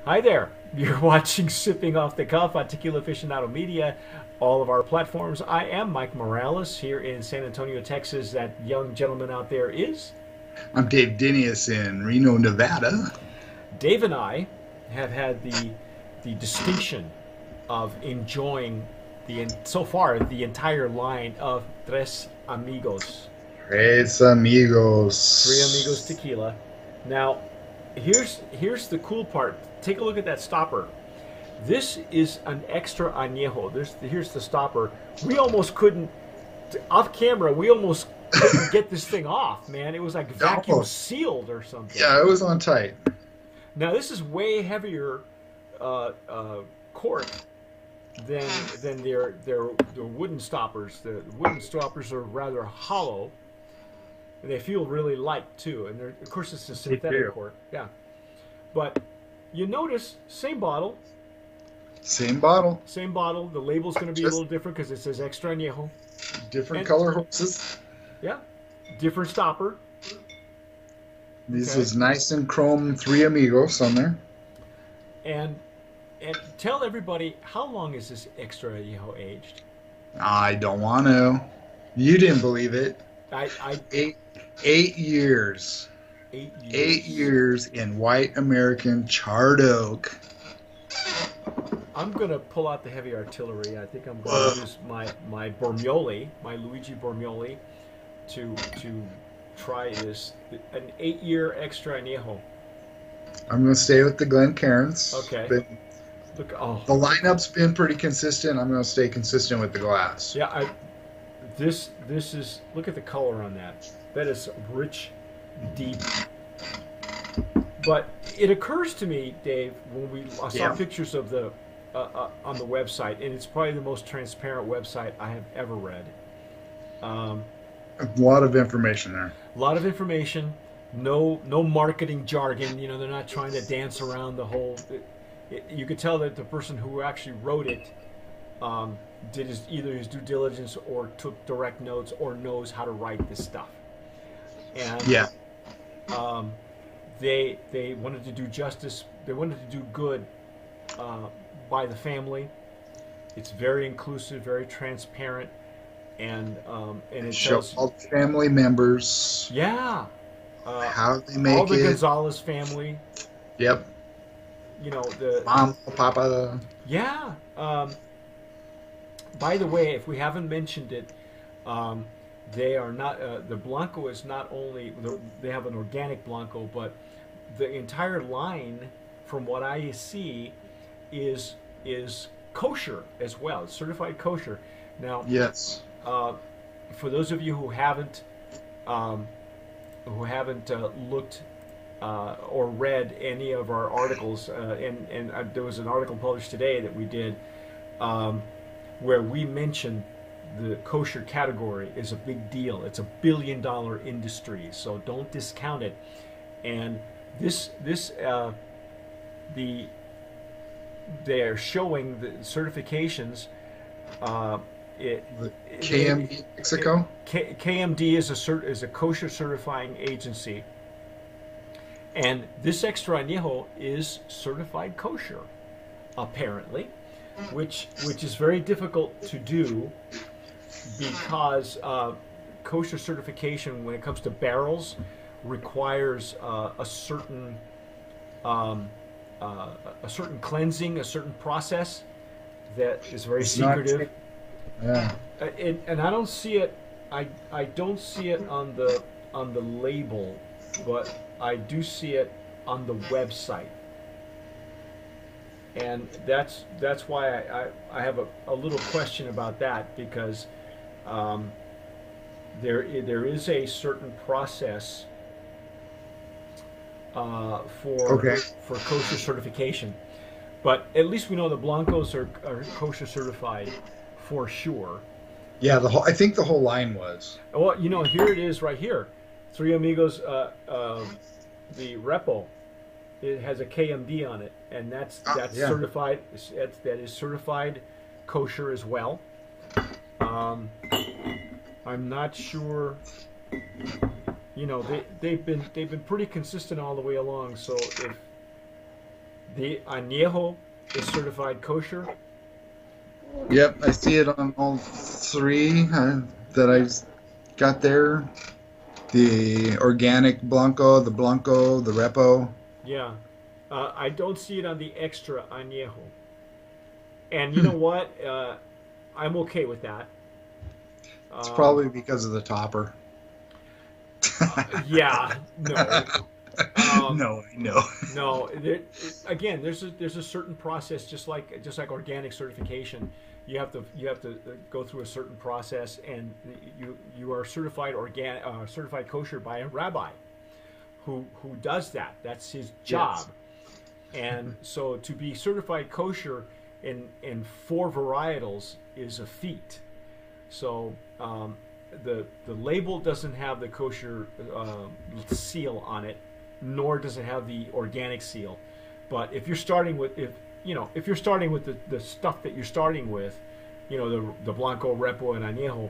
Hi there. You're watching Sipping Off the Cuff on Tequila Aficionado Media, all of our platforms. I am Mike Morales here in San Antonio, Texas. That young gentleman out there is I'm Dave Dinius in Reno, Nevada. Dave, and I have had the distinction of enjoying so far the entire line of Tres Amigos, Tres Three Amigos amigos. Tequila. Now, here's the cool part. Take a look at that stopper. This is an extra añejo. Here's the stopper. We almost couldn't, off camera, we almost couldn't get this thing off, man. It was like vacuum Almost. sealed or something. Yeah, it was on tight. Now this is way heavier cork than their wooden stoppers. The wooden stoppers are rather hollow, and they feel really light too. And of course it's a Me synthetic too. cork, yeah. But you notice same bottle. Same bottle, Same bottle. The label's going to be a just little different because it says extra añejo. different And color hoses. yeah, different stopper. This Okay. was nice and chrome Three Amigos on there. And tell everybody, how long is this extra añejo aged? I don't want to. You didn't believe it. I Eight, 8 years. 8 years. 8 years in white American charred oak. I'm gonna pull out the heavy artillery. I think I'm Whoa. gonna use my Bormioli, my Luigi Bormioli, to try this an 8-year extra añejo. I'm going to stay with the Glencairns. Okay. But Look, oh the lineup's been pretty consistent. I'm going to stay consistent with the glass. yeah, this is, look at the color on that. That is rich, deep. But it occurs to me, Dave, when I saw Yeah. pictures of the on the website, and it's probably the most transparent website I have ever read. A lot of information there. A lot of information, no marketing jargon. You know, they're not trying to dance around the whole. You could tell that the person who actually wrote it did either his due diligence or took direct notes or knows how to write this stuff. And Yeah. they wanted to do justice. They wanted to do good by the family. It's very inclusive, very transparent, and it Show tells, all the family members yeah, how they all make the it. Gonzalez family. Yep. You know the Mom, Papa. yeah. By the way, if we haven't mentioned it, they are not. The Blanco is not only they have an organic Blanco, but the entire line, from what I see, is kosher as well. It's certified kosher. Now, Yes. for those of you who haven't looked or read any of our articles, and there was an article published today that we did where we mentioned the kosher category is a big deal. It's $1 billion industry, so don't discount it. And they're showing the certifications. The KMD Mexico. KMD is a kosher certifying agency, and this extra añejo is certified kosher, apparently, which is very difficult to do because kosher certification, when it comes to barrels, requires a certain cleansing, a certain process that is very It's not. secretive. Yeah. And I don't see it. I don't see it on the label, but I do see it on the website, and that's why I have a little question about that, because there is a certain process Okay. for kosher certification, but at least we know the Blancos are kosher certified for sure. Yeah. I think the whole line was. Well, you know, here it is right here. Three Amigos, the Repo, it has a KMD on it, and that's Yeah. certified. That is certified kosher as well. I'm not sure. You know, they've been pretty consistent all the way along. So if The Anejo is certified kosher. Yep, I see it on all three that I got there. The organic Blanco, the Repo. Yeah. I don't see it on the extra Anejo. And you know what? I'm okay with that. It's probably because of the topper. Yeah, no. No, I know. No, again, there's a certain process, just like organic certification. You have to go through a certain process, and you are certified certified kosher by a rabbi, who does that. That's his job. Yes. And so to be certified kosher in 4 varietals is a feat. So the label doesn't have the kosher seal on it, nor does it have the organic seal. But if you're starting with if you're starting with the stuff that you're starting with, the Blanco, Repo, and Anejo,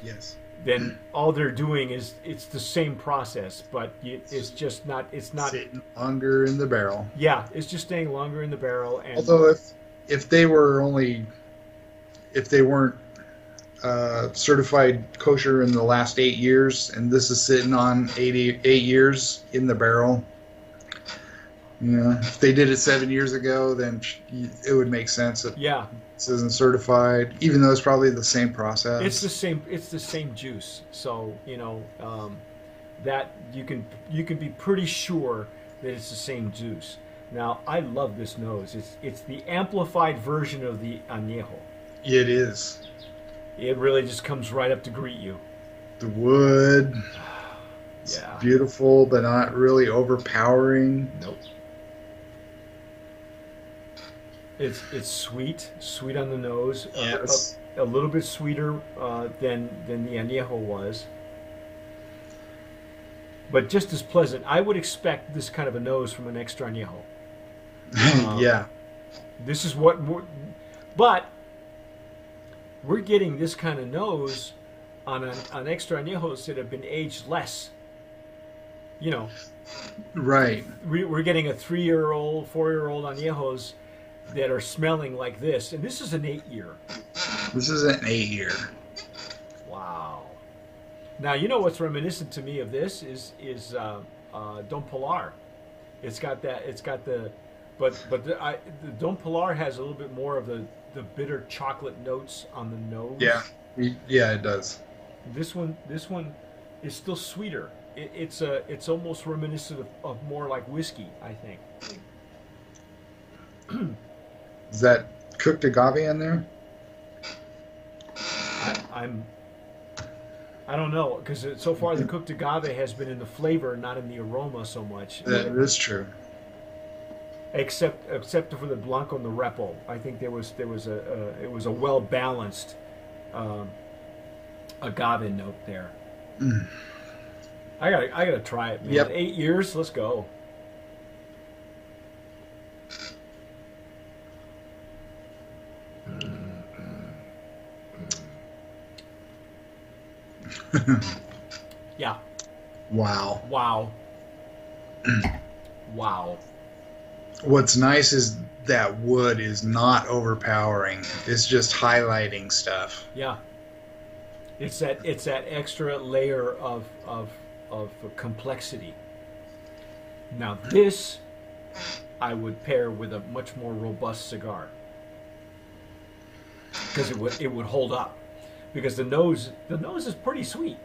Yes. then all they're doing is it's the same process, but it's just not. It's not Sitting longer in the barrel. Yeah, it's just staying longer in the barrel. And Although if they weren't certified kosher in the last 8 years, and this is sitting on 8 years in the barrel, if they did it 7 years ago, then it would make sense that this isn't certified, even though it's probably the same process. It's the same juice. So that you can be pretty sure that it's the same juice. Now, I love this nose. It's the amplified version of the Anejo. It is. It really just comes right up to greet you. The wood. It's beautiful, but not really overpowering. Nope. It's sweet on the nose. Yes. A little bit sweeter than the Anejo was, but just as pleasant. I would expect this kind of a nose from an extra Anejo. Yeah. This is what, but we're getting this kind of nose on an extra Anejos that have been aged less. Right. We're getting a 3-year-old, 4-year-old Anejos that are smelling like this, and this is an 8-year. This is an 8-year. Wow. Now what's reminiscent to me of this is Don Pilar. It's got the Don Pilar has a little bit more of the bitter chocolate notes on the nose. Yeah, it does. This one is still sweeter. It's almost reminiscent of more like whiskey, I think. Is that cooked agave in there? I don't know, because so far the cooked agave has been in the flavor, not in the aroma so much. That is true. Except for the Blanco and the Repo, I think it was a well balanced agave note there. Mm. I gotta try it, man. Yep. 8 years, let's go. Yeah. Wow. Wow. Wow. What's nice is that wood is not overpowering. It's just highlighting stuff. Yeah. It's that extra layer of complexity. Now this I would pair with a much more robust cigar, because it would hold up, because the nose is pretty sweet.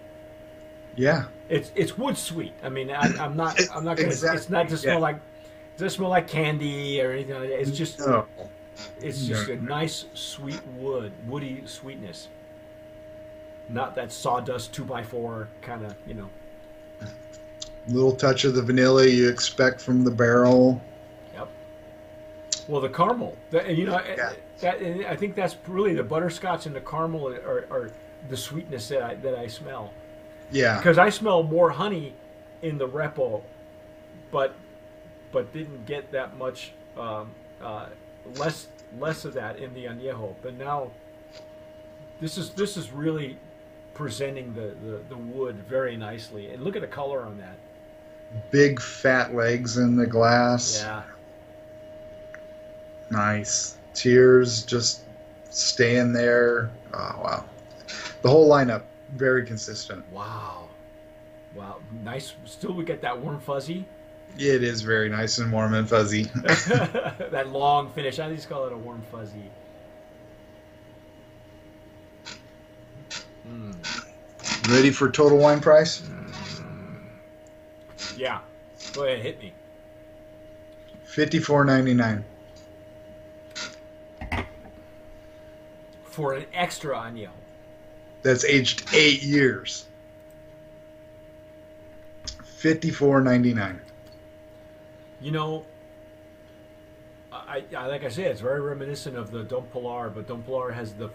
Yeah. It's wood sweet. I mean, I'm not gonna. Exactly. It's not to smell like. It doesn't smell like candy or anything like that. It's just. No. It's just a nice sweet woody sweetness. Not that sawdust 2x4 kind of, Little touch of the vanilla you expect from the barrel. Yep. Well, the caramel, I think that's really the butterscotch and the caramel are the sweetness that I smell. Yeah. Because I smell more honey in the Repo, but didn't get that much less of that in the Anejo. But now this is really presenting the wood very nicely. And look at the color on that. Big fat legs in the glass. Yeah. Nice. Tears just staying there. Oh, wow. The whole lineup, very consistent. Wow. Wow. Nice. Still, we get that warm fuzzy. It is very nice and warm and fuzzy. That long finish. I just call it a warm fuzzy. Ready for total wine price? Yeah. Go ahead, hit me. $54.99. For an extra Uneo. That's aged 8 years. $54.99. You know, I like I said, it's very reminiscent of the Dom Polar, but Dom Polar has the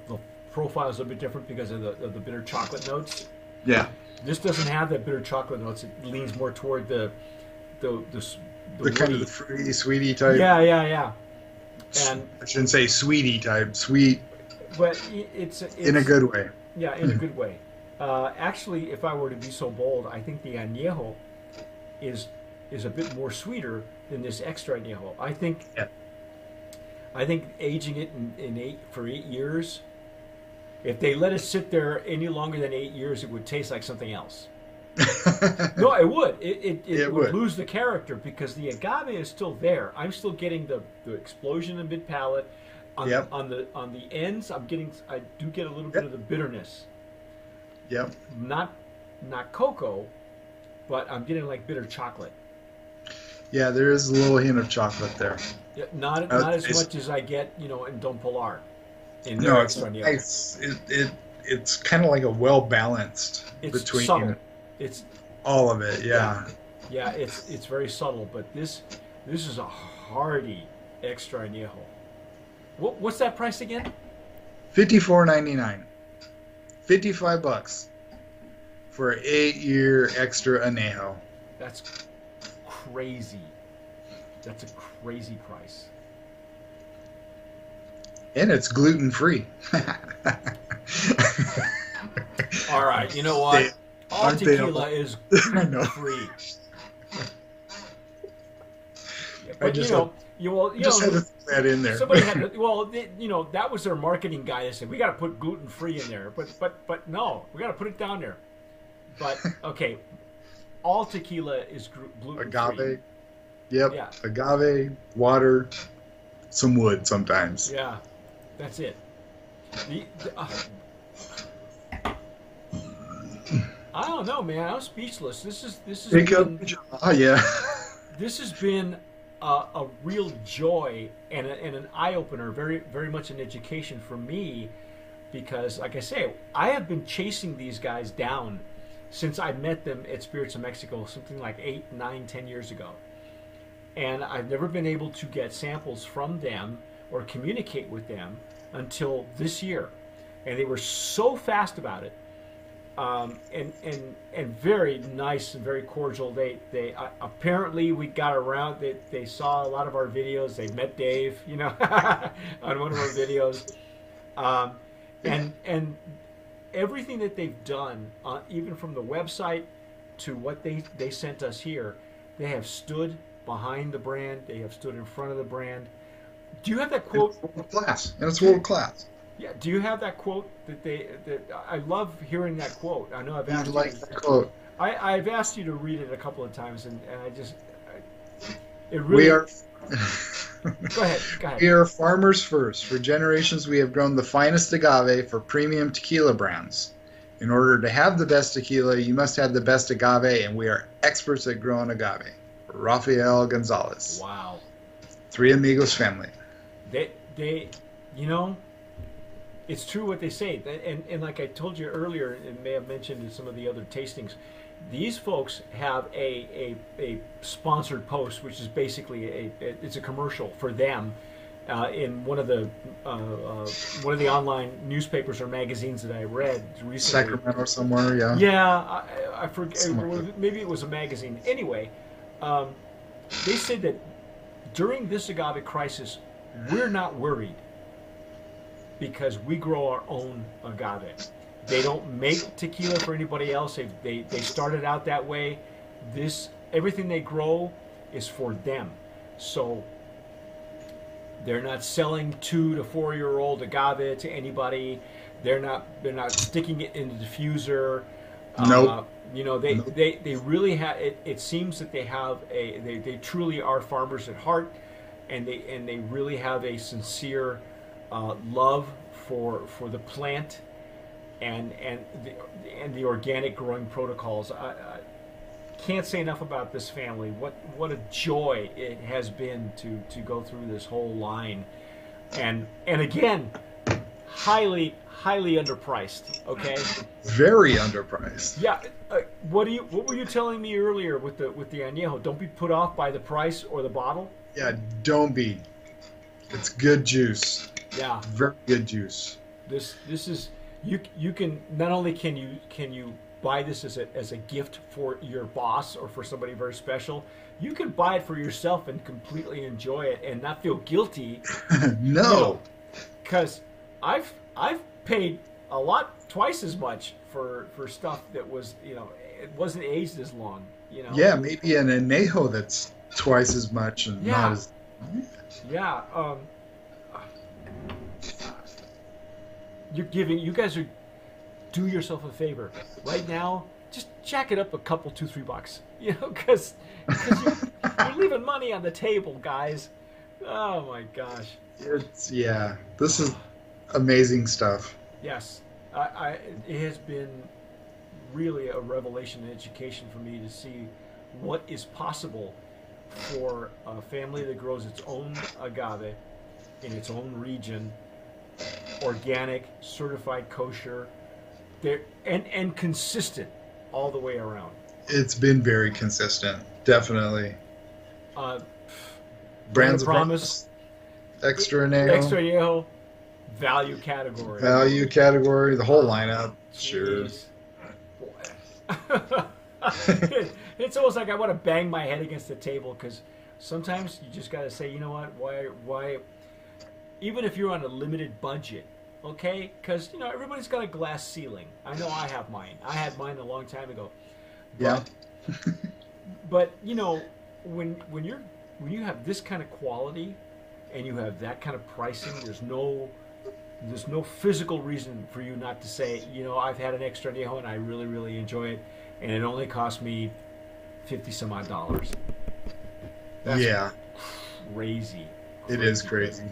profile is a bit different because of the bitter chocolate notes. Yeah. This doesn't have that bitter chocolate notes. It leans more toward the kind of the fruity, sweetie type. Yeah. And I shouldn't say sweetie type, sweet. But it's in a good way. Yeah, in a good way. Actually, if I were to be so bold, I think the Anejo is a bit more sweeter than this extra Anejo. I think aging it for 8 years, if they let it sit there any longer than 8 years, it would taste like something else. No, it would. It would lose the character because the agave is still there. I'm still getting the explosion in mid palate. On the ends, I do get a little bit of the bitterness. Yep. Not cocoa, but I'm getting like bitter chocolate. Yeah, there is a little hint of chocolate there. Yeah, not as much as I get, in Dom Polar. No, it's nice. It's kind of like a well balanced between subtle. It's all of it. Yeah. Yeah, it's very subtle, but this is a hearty extra añejo. What's that price again? $54.99. $55 for an 8-year extra anejo. That's crazy. That's a crazy price. And it's gluten-free. All right, you know what? All tequila is gluten-free. But just had to throw that in there. Somebody had to, that was their marketing guy. They said we got to put gluten-free in there, but no, we got to put it down there. But okay, all tequila is gluten-free. Agave. Yep. Yeah. Agave, water, some wood sometimes. Yeah, that's it. I don't know, man. I'm speechless. This is. Yeah. This has been a real joy and an eye-opener, very, very much an education for me, because, like I say, I have been chasing these guys down since I met them at Spirits of Mexico, something like 8, 9, 10 years ago. And I've never been able to get samples from them or communicate with them until this year. And they were so fast about it. And very nice and very cordial. They apparently we got around. They saw a lot of our videos. They met Dave, on one of our videos, and everything that they've done, even from the website to what they sent us here, they have stood behind the brand. They have stood in front of the brand. Do you have that quote? It's world class. Yeah. Do you have that quote that I love hearing that quote. I know I've asked that quote. I've asked you to read it a couple of times, and it really. We are. Go ahead. We are farmers first. For generations, we have grown the finest agave for premium tequila brands. In order to have the best tequila, you must have the best agave, and we are experts at growing agave. Rafael Gonzalez. Wow. 3 Amigos family. They it's true what they say, and like I told you earlier, and may have mentioned in some of the other tastings, these folks have a sponsored post, which is basically it's a commercial for them in one of the online newspapers or magazines that I read recently. Sacramento somewhere, yeah. Yeah, I forget. Maybe it was a magazine. Anyway, they said that during this agave crisis, we're not worried, because we grow our own agave. They don't make tequila for anybody else. They started out that way. Everything they grow is for them. So They're not selling 2 to 4-year-old agave to anybody. They're not sticking it in the diffuser. Nope. You know, they really have. It seems that they truly are farmers at heart, and they really have a sincere love for the plant and the organic growing protocols. I can't say enough about this family. What a joy it has been to go through this whole line, and again, highly underpriced. Okay, very underpriced. Yeah. What were you telling me earlier with the Anejo? Don't be put off by the price or the bottle. Yeah, don't be. It's good juice. Yeah, very good juice. This is you can not only can you buy this as a gift for your boss or for somebody very special. You can buy it for yourself and completely enjoy it and not feel guilty. No, because I've paid a lot, twice as much for stuff that was, it wasn't aged as long. Yeah, maybe an Anejo that's twice as much and not as. Yeah. You guys are, do yourself a favor right now. Just jack it up a couple, $2-3, because you're leaving money on the table, guys. Oh my gosh. This is amazing stuff. Yes, it has been really a revelation and education for me to see what is possible for a family that grows its own agave in its own region, organic, certified kosher, and consistent all the way around. It's been very consistent, definitely. Brands of Promise, Extra Anejo, value category, the whole lineup. Sure. It's almost like I want to bang my head against the table, because sometimes you just got to say, you know what, why, even if you're on a limited budget, okay, because everybody's got a glass ceiling. I know I have mine. I had mine a long time ago. But, yeah. But when you have this kind of quality and you have that kind of pricing, there's no physical reason for you not to say, I've had an Extra Anejo and I really, really enjoy it, and it only cost me $50 some odd. That's crazy. It is crazy.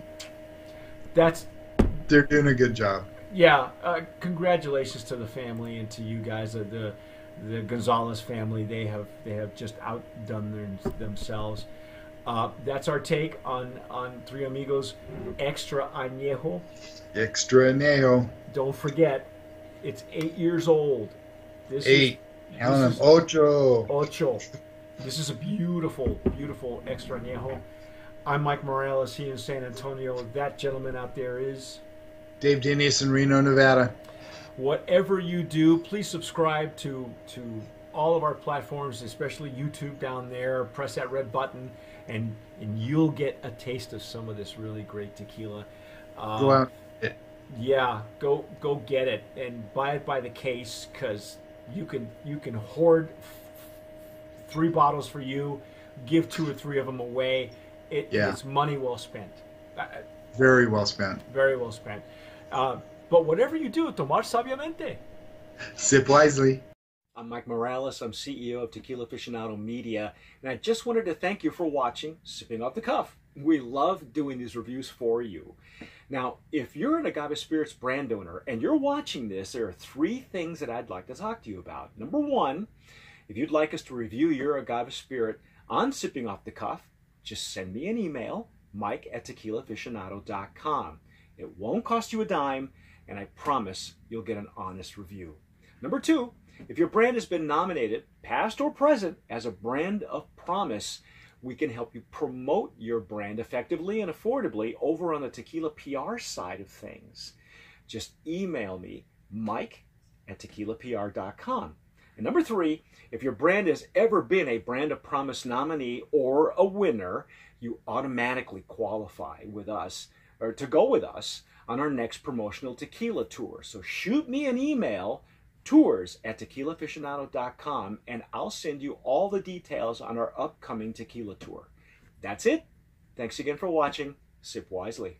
They're doing a good job. Yeah. Congratulations to the family and to you guys, the Gonzalez family. They have just outdone themselves. That's our take on Three Amigos Extra Anejo. Extra Anejo. Don't forget, it's 8 years old. Ocho. This is a beautiful, beautiful Extra Anejo. I'm Mike Morales, here in San Antonio. That gentleman out there is Dave Dinius in Reno, Nevada. Whatever you do, please subscribe to all of our platforms, especially YouTube down there. Press that red button, and you'll get a taste of some of this really great tequila. Go out. Yeah, go get it and buy it by the case, because you can hoard 3 bottles for you, give 2 or 3 of them away. It's money well spent. Very well spent. Very well spent. But whatever you do, tomar sabiamente. Sip wisely. I'm Mike Morales. I'm CEO of Tequila Aficionado Media, and I just wanted to thank you for watching Sipping Off the Cuff. We love doing these reviews for you. Now, if you're an Agave Spirits brand owner and you're watching this, there are 3 things that I'd like to talk to you about. Number 1, if you'd like us to review your Agave Spirit on Sipping Off the Cuff, just send me an email, mike@tequilaaficionado.com. It won't cost you a dime, and I promise you'll get an honest review. Number 2, if your brand has been nominated, past or present, as a brand of promise, we can help you promote your brand effectively and affordably over on the tequila PR side of things. Just email me, mike@tequilapr.com. And number 3, if your brand has ever been a Brand of Promise nominee or a winner, you automatically qualify with us, or to go with us on our next promotional tequila tour. So shoot me an email, tours@tequilaaficionado.com, and I'll send you all the details on our upcoming tequila tour. That's it. Thanks again for watching. Sip wisely.